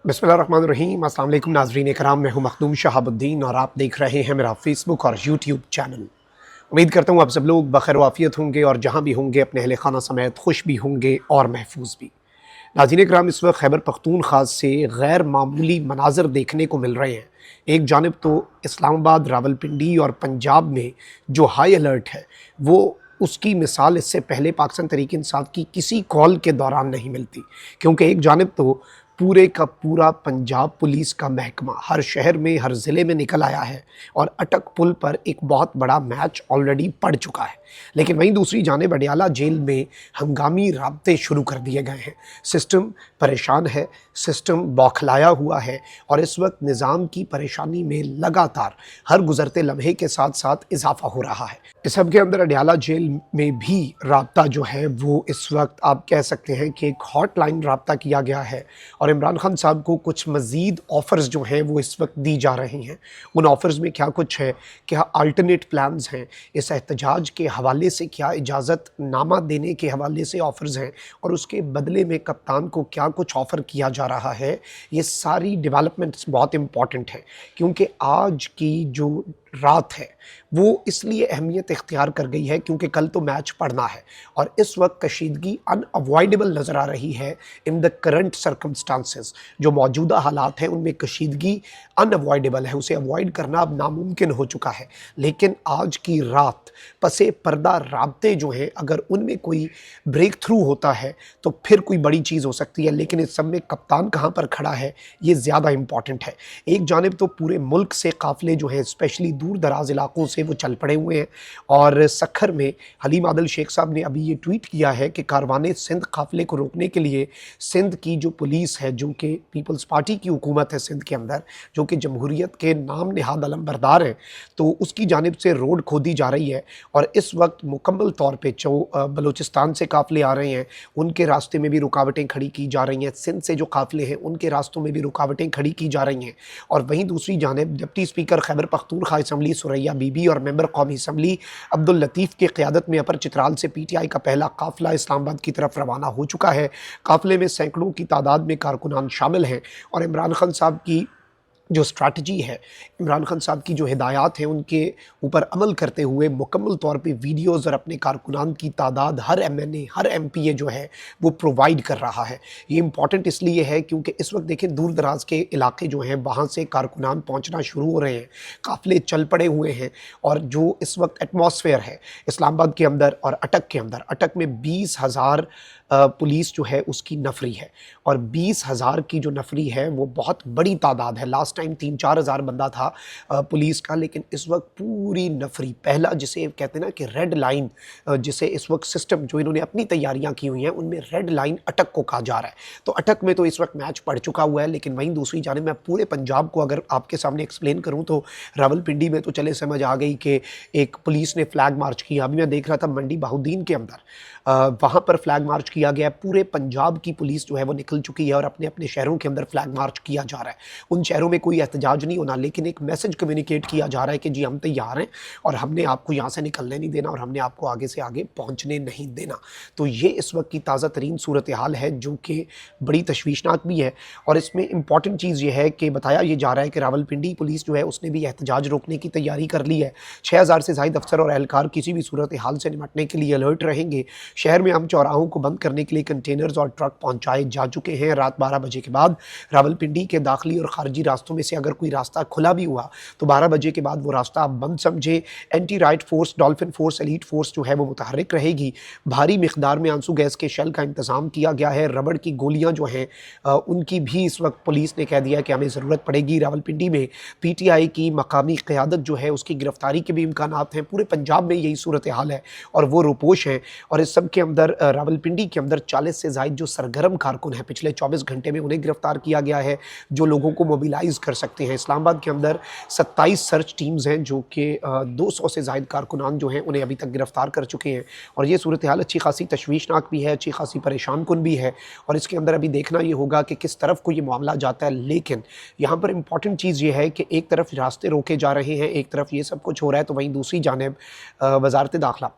बिस्मिल्लाहिर्रहमानिर्रहीम। अस्सलाम वालेकुम नाज़रीन कराम, मैं हूं मखदूम शहाबुद्दीन और आप देख रहे हैं मेरा फेसबुक और यूट्यूब चैनल। उम्मीद करता हूं आप सब लोग बखैर वाफ़ियत होंगे और जहां भी होंगे अपने अहले खाना समेत खुश भी होंगे और महफूज भी। नाज़रीन कराम, इस वक्त खैबर पख्तूनख्वा से गैर मामूली मनाज़र देखने को मिल रहे हैं। एक जानिब तो इस्लामाबाद, रावलपिंडी और पंजाब में जो हाई अलर्ट है वो उसकी मिसाल इससे पहले पाकिस्तान तहरीक इंसाफ की किसी कॉल के दौरान नहीं मिलती, क्योंकि एक जानिब तो पूरे का पूरा पंजाब पुलिस का महकमा हर शहर में, हर ज़िले में निकल आया है और अटक पुल पर एक बहुत बड़ा मैच ऑलरेडी पड़ चुका है। लेकिन वहीं दूसरी जानिब अडयाला जेल में हंगामी राब्ते शुरू कर दिए गए हैं। सिस्टम परेशान है, सिस्टम बौखलाया हुआ है और इस वक्त निज़ाम की परेशानी में लगातार हर गुज़रते लम्हे के साथ साथ इजाफा हो रहा है। इस सब के अंदर अडयाला जेल में भी राब्ता जो है वो इस वक्त आप कह सकते हैं कि एक हॉटलाइन राब्ता किया गया है और इमरान खान साहब को कुछ मज़ीद ऑफ़र्स जो हैं वो इस वक्त दी जा रही हैं। उन ऑफ़र्स में क्या कुछ है, क्या अल्टरनेट प्लान्स हैं, इस एहतजाज के हवाले से क्या इजाज़त नामा देने के हवाले से ऑफ़र्स हैं और उसके बदले में कप्तान को क्या कुछ ऑफ़र किया जा रहा है। ये सारी डेवलपमेंट्स बहुत इम्पॉर्टेंट हैं, क्योंकि आज की जो रात है वो इसलिए अहमियत इख्तियार कर गई है क्योंकि कल तो मैच पड़ना है और इस वक्त कशीदगी अनअवॉइडेबल नज़र आ रही है। इन द करंट सर्कमस्टांसेस, जो मौजूदा हालात हैं उनमें कशीदगी अनअवॉइडेबल है, उसे अवॉइड करना अब नामुमकिन हो चुका है। लेकिन आज की रात पसे पर्दा राब्ते जो हैं, अगर उनमें कोई ब्रेक थ्रू होता है तो फिर कोई बड़ी चीज़ हो सकती है। लेकिन इस सब में कप्तान कहाँ पर खड़ा है ये ज़्यादा इम्पॉर्टेंट है। एक जानिब तो पूरे मुल्क से काफ़िले जो हैं, स्पेशली दूर दराज इलाकों से, वो चल पड़े हुए हैं और सखर में हलीम आदिल शेख साहब ने अभी ये ट्वीट किया है कि कारवाने सिंध काफ़िले को रोकने के लिए सिंध की जो पुलिस है, जो कि पीपल्स पार्टी की हुकूमत है सिंध के अंदर, जो कि जमहूरियत के नाम निहाद अलमबरदार है, तो उसकी जानिब से रोड खोदी जा रही है और इस वक्त मुकम्मल तौर पर जो बलूचिस्तान से काफ़िले आ रहे हैं उनके रास्ते में भी रुकावटें खड़ी की जा रही हैं, सिंध से जो काफ़िले हैं उनके रास्तों में भी रुकावटें खड़ी की जा रही हैं। और वहीं दूसरी जानिब deputy speaker Khyber Pakhtunkhwa assembly Suraiya Bibi और मेंबर कौमी असम्बली अब्दुल लतीफ़ की क़यादत में अपर चित्राल से PTI का पहला काफ़िला इस्लामाबाद की तरफ रवाना हो चुका है। काफ़िले में सैकड़ों की तादाद में कारकुनान शामिल हैं और इमरान खान साहब की जो स्ट्रैटेजी है, इमरान खान साहब की जो हिदायत हैं उनके ऊपर अमल करते हुए मुकम्मल तौर पे वीडियोज़ और अपने कारकुनान की तादाद हर MNA, हर MPA जो है वो प्रोवाइड कर रहा है। ये इम्पॉर्टेंट इसलिए है क्योंकि इस वक्त देखें दूर दराज के इलाके जो हैं वहाँ से कारकुनान पहुँचना शुरू हो रहे हैं, काफ़िले चल पड़े हुए हैं और जो इस वक्त एटमॉस्फेयर है इस्लामाबाद के अंदर और अटक के अंदर, अटक में 20,000 पुलिस जो है उसकी नफरी है और 20,000 की जो नफरी है वो बहुत बड़ी तादाद है। लास्ट टाइम 3-4 हज़ार बंदा था पुलिस का, लेकिन इस वक्त पूरी नफरी, पहला जिसे कहते हैं ना कि रेड लाइन, जिसे इस वक्त सिस्टम जो इन्होंने अपनी तैयारियां की हुई हैं उनमें रेड लाइन अटक को कहा जा रहा है। तो अटक में तो इस वक्त मैच पड़ चुका हुआ है, लेकिन वहीं दूसरी जानिब मैं पूरे पंजाब को अगर आपके सामने एक्सप्लेन करूँ तो रावलपिंडी में तो चले समझ आ गई कि एक पुलिस ने फ्लैग मार्च किया। अभी मैं देख रहा था मंडी बहाउद्दीन के अंदर वहाँ पर फ्लैग मार्च किया गया। पूरे पंजाब की पुलिस जो है वो निकल चुकी है और अपने अपने शहरों के अंदर फ्लैग मार्च किया जा रहा है। उन शहरों में कोई एहतजाज नहीं होना, लेकिन एक मैसेज कम्युनिकेट किया जा रहा है कि जी हम तैयार हैं और हमने आपको यहाँ से निकलने नहीं देना और हमने आपको आगे से आगे पहुँचने नहीं देना। तो ये इस वक्त की ताज़ा तरीन सूरत हाल है जो कि बड़ी तशवीशनाक भी है। और इसमें इंपॉर्टेंट चीज़ ये है कि बताया ये जा रहा है कि रावलपिंडी पुलिस जो है उसने भी एहतजाज रोकने की तैयारी कर ली है। 6,000 से ज़ायद अफसर और एहलकार किसी भी सूरत हाल से निपटने के लिए अलर्ट रहेंगे। शहर में हम चौराहों को बंद करने के लिए कंटेनर्स और ट्रक पहुंचाए जा चुके हैं। रात 12 बजे के बाद रावलपिंडी के दाखिली और खारजी रास्तों में से अगर कोई रास्ता खुला भी हुआ तो 12 बजे के बाद वो रास्ता आप बंद समझे। Anti right force, dolphin force, elite force जो है वो मुतहर्रिक रहेगी। भारी मिकदार में आंसू गैस के शेल का इंतज़ाम किया गया है। रबड़ की गोलियां जो हैं उनकी भी इस वक्त पुलिस ने कह दिया कि हमें ज़रूरत पड़ेगी। रावलपिंडी में PTI की मकामी क़यादत जो है उसकी गिरफ्तारी के भी इम्कानात हैं। पूरे पंजाब में यही सूरत हाल है और वो रुपोश है। और इस सब के अंदर रावलपिंडी के अंदर 40 से ज़ायद जो सरगर्म कारकुन हैं पिछले 24 घंटे में उन्हें गिरफ्तार किया गया है, जो लोगों को मोबिलाइज़ कर सकते हैं। इस्लामाबाद के अंदर 27 सर्च टीम्स हैं जो कि 200 से ज़ायद कारकुनान जो हैं उन्हें अभी तक गिरफ्तार कर चुके हैं। और ये सूरत हाल अच्छी खासी तशवीशनाक भी है, अच्छी खासी परेशान कुन भी है और इसके अंदर अभी देखना ये होगा कि किस तरफ को ये मामला जाता है। लेकिन यहाँ पर इंपॉर्टेंट चीज़ ये है कि एक तरफ रास्ते रोके जा रहे हैं, एक तरफ ये सब कुछ हो रहा है, तो वहीं दूसरी जानिब वज़ारत दाखिला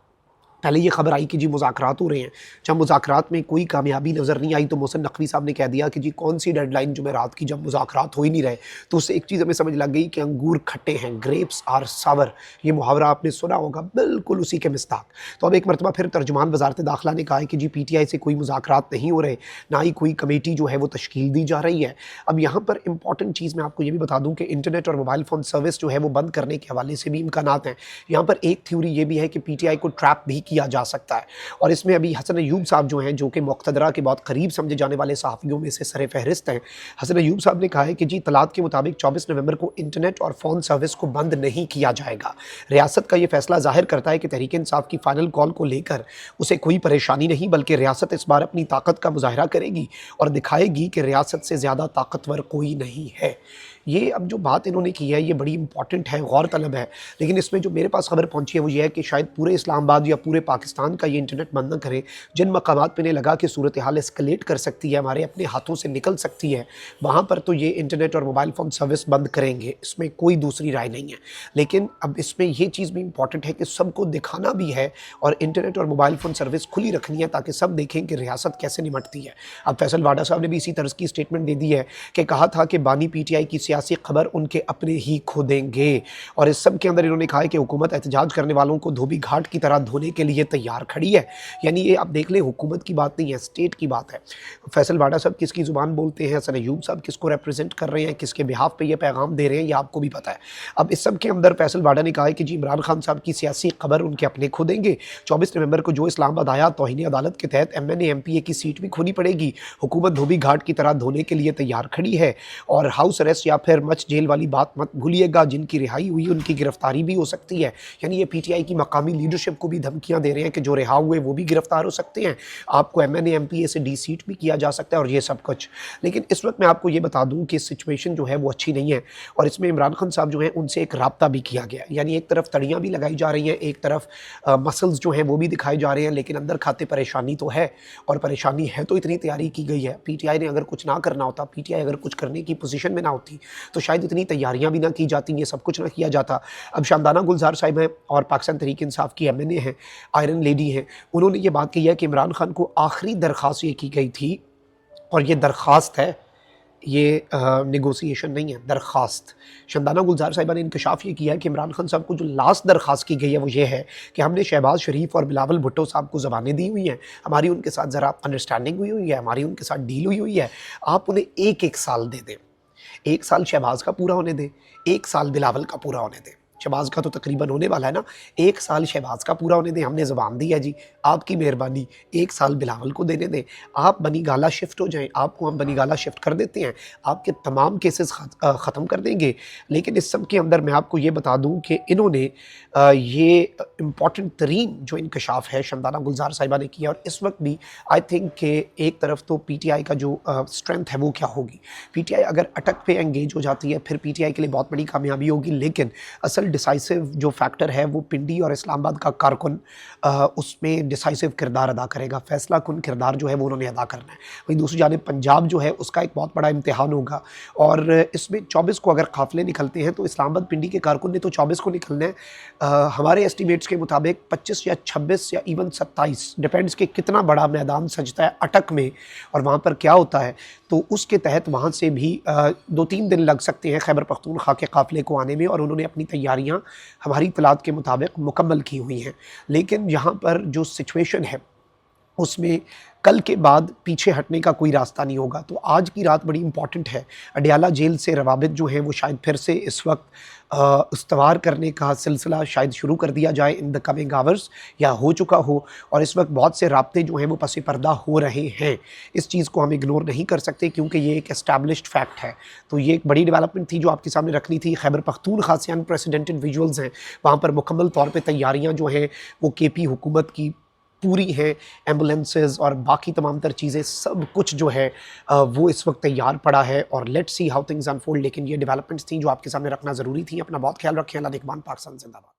पहले ये खबर आई कि जी मुज़ाकरात हो रहे हैं। जब मुज़ाकरात में कोई कामयाबी नज़र नहीं आई तो मोहसिन नकवी साहब ने कह दिया कि जी कौन सी डेडलाइन जुमेरात की, जब मुज़ाकरात हो ही नहीं रहे। तो उससे एक चीज़ हमें समझ लग गई कि अंगूर खट्टे हैं, ग्रेप्स आर सावर। ये मुहावरा आपने सुना होगा, बिल्कुल उसी के मिस्ताक। तो अब एक मरतबा फिर तर्जुमान वज़ारत दाखिला ने कहा है कि जी पीटीआई से कोई मुज़ाकरात नहीं हो रहे, ना ही कोई कमेटी जो है वो तश्कील दी जा रही है। अब यहाँ पर इंपॉर्टेंट चीज़ मैं आपको ये भी बता दूँ कि इंटरनेट और मोबाइल फ़ोन सर्विस जो है वो बंद करने के हवाले से भी इम्कानात हैं। यहाँ पर एक थ्योरी ये भी है कि पीटीआई को ट्रैप भी किया जा सकता है। और इसमें अभी हसन अय्यूब साहब जो हैं, जो कि मुक़्तदरा के बहुत करीब समझे जाने वाले सहाफ़ियों में से सर फ़हरिस्त हैं। हसन अय्यूब साहब ने कहा है कि जी इत्तलात के मुताबिक 24 नवंबर को इंटरनेट और फ़ोन सर्विस को बंद नहीं किया जाएगा। रियासत का ये फ़ैसला ज़ाहिर करता है कि तहरीक इंसाफ की फ़ाइनल कॉल को लेकर उसे कोई परेशानी नहीं, बल्कि रियासत इस बार अपनी ताकत का मुज़ाहिरा करेगी और दिखाएगी कि रियासत से ज़्यादा ताकतवर कोई नहीं है। ये अब जो बात इन्होंने की है ये बड़ी इंपॉर्टेंट है, गौर तलब है। लेकिन इसमें जो मेरे पास खबर पहुंची है वो ये है कि शायद पूरे इस्लामाबाद या पूरे पाकिस्तान का ये इंटरनेट बंद न करें। जिन मकामात पे इन्हें लगा कि सूरत हाल एस्केलेट कर सकती है, हमारे अपने हाथों से निकल सकती है, वहाँ पर तो ये इंटरनेट और मोबाइल फ़ोन सर्विस बंद करेंगे, इसमें कोई दूसरी राय नहीं है। लेकिन अब इसमें ये चीज़ भी इंपॉर्टेंट है कि सबको दिखाना भी है और इंटरनेट और मोबाइल फ़ोन सर्विस खुली रखनी है ताकि सब देखें कि रियासत कैसे निमटती है। अब फैसल वाडा साहब ने भी इसी तरह की स्टेटमेंट दे दी है कि कहा था कि बानी पीटीआई की सियासी खबर उनके अपने ही खो देंगे। और इस सब के अंदर इन्होंने कहा है कि हुकूमत एहतजाज करने वालों को धोबी घाट की तरह धोने के लिए तैयार खड़ी है। यानी ये आप देख लें, हुकूमत की बात नहीं है, स्टेट की बात है। फैसल वाडा साहब किसकी ज़ुबान बोलते हैं, हसन अय्यूब साहब किसको रिप्रेजेंट कर रहे हैं, किसके बिहाफ पे ये पैगाम दे रहे हैं, ये आपको भी पता है। अब इस सब के अंदर फैसल वाडा ने कहा है कि जी इमरान खान साहब की सियासी खबर उनके अपने खो देंगे। 24 नवंबर को जो इस्लामाबाद आया, तौहीन अदालत के तहत एमएनए एमपीए की सीट भी खोनी पड़ेगी। हुकूमत धोबी घाट की तरह धोने के लिए तैयार खड़ी है और हाउस अरेस्ट या फिर मच जेल वाली बात मत भूलिएगा। जिनकी रिहाई हुई उनकी गिरफ्तारी भी हो सकती है। यानी ये पीटीआई की मकामी लीडरशिप को भी धमकियां दे रहे हैं कि जो रिहा हुए वो भी गिरफ्तार हो सकते हैं, आपको एमएनए एमपीए से डी सीट भी किया जा सकता है और ये सब कुछ। लेकिन इस वक्त मैं आपको ये बता दूं कि सिचुएशन जो है वो अच्छी नहीं है और इसमें इमरान खान साहब जो हैं उनसे एक राब्ता भी किया गया। यानी एक तरफ तड़ियाँ भी लगाई जा रही हैं, एक तरफ मसल्स जो हैं वो भी दिखाए जा रहे हैं, लेकिन अंदर खाते परेशानी तो है। और परेशानी है तो इतनी तैयारी की गई है। पीटीआई ने अगर कुछ ना करना होता, पीटीआई अगर कुछ करने की पोजीशन में ना होती तो शायद इतनी तैयारियां भी ना की जाती, ये सब कुछ ना किया जाता। अब शामदाना गुलजार साहिब हैं और पाकिस्तान तहरीक इंसाफ की एमएनए हैं, आयरन लेडी हैं, उन्होंने ये बात कही है कि इमरान खान को आखिरी दरख्वास्त ये की गई थी और ये दरख्वास्त है, ये नेगोशिएशन नहीं है, दरख्वास्त। शामदाना गुलजार साहिबा ने इंकशाफ ये किया है कि इमरान खान साहब को जो लास्ट दरख्वास्त की गई है वो ये है कि हमने शहबाज शरीफ और बिलावल भुट्टो साहब को ज़बानें दी हुई हैं, हमारी उनके साथ ज़रा अंडरस्टैंडिंग हुई हुई है, हमारी उनके साथ डील हुई हुई है, आप उन्हें एक एक साल दे दें। 1 साल शहबाज का पूरा होने दें, 1 साल बिलावल का पूरा होने दें। शहबाज का तो तकरीबन होने वाला है ना, 1 साल शहबाज का पूरा होने दें, हमने ज़बान दी है जी, आपकी मेहरबानी। 1 साल बिलावल को देने दें, आप बनी गाला शिफ्ट हो जाएँ, आपको हम बनी गाला शिफ्ट कर देते हैं, आपके तमाम केसेस ख़त्म कर देंगे। लेकिन इस सब के अंदर मैं आपको ये बता दूँ कि इन्होंने ये इम्पॉर्टेंट तरीन जो इंकशाफ है शामदाना गुलजार साहिबा ने किया। और इस वक्त भी आई थिंक कि एक तरफ तो पीटीआई का जो स्ट्रेंथ है वो क्या होगी, पीटीआई अगर अटक पे एंगेज हो जाती है फिर पीटीआई के लिए बहुत बड़ी कामयाबी होगी। लेकिन असल डिसाइसिव जो फैक्टर है वो पिंडी और इस्लामाबाद का कारकुन उसमें डिसाइसिव किरदार अदा करेगा, फैसला कुन किरदार जो है वो उन्होंने अदा करना है। वहीं दूसरी जानिब पंजाब जो है उसका एक बहुत बड़ा इम्तिहान होगा और इसमें 24 को अगर काफ़िले निकलते हैं तो इस्लामाबाद पिंडी के कारकुन ने तो 24 को निकलना है। हमारे एस्टिमेट्स के मुताबिक 25 या 26 या इवन 27, डिपेंड्स कि कितना बड़ा मैदान सजता है अटक में और वहाँ पर क्या होता है। तो उसके तहत वहाँ से भी 2-3 दिन लग सकते हैं खैबर पख्तूनख्वा के काफ़िले को आने में और उन्होंने अपनी तैयारियाँ हमारी इत्तलात के मुताबिक मुकम्मल की हुई हैं। लेकिन यहाँ पर जो सिचुएशन है उसमें कल के बाद पीछे हटने का कोई रास्ता नहीं होगा। तो आज की रात बड़ी इंपॉर्टेंट है। अडियाला जेल से रवाबित जो हैं वो शायद फिर से इस वक्त इस्तवार करने का सिलसिला शायद शुरू कर दिया जाए इन द कमिंग आवर्स, या हो चुका हो। और इस वक्त बहुत से राब्ते जो हैं वो पसे पर्दा हो रहे हैं। इस चीज़ को हम इग्नोर नहीं कर सकते क्योंकि ये एक एस्टैब्लिश्ड फैक्ट है। तो ये एक बड़ी डेवलपमेंट थी जो आपके सामने रखनी थी। खैबर पख्तूनख्वा से अनप्रेसिडेंटेड विजुअल्स हैं, वहाँ पर मुकम्मल तौर पर तैयारियाँ जो हैं वो केपी हुकूमत की पूरी हैं। एम्बुलेंसेस और बाकी तमाम तर चीज़ें सब कुछ जो है वो इस वक्त तैयार पड़ा है और let's see how things unfold. लेकिन ये डेवलपमेंट्स थी जो आपके सामने रखना ज़रूरी थी। अपना बहुत ख्याल रखें। अल्लाह नेकबान, पाकिस्तान जिंदाबाद।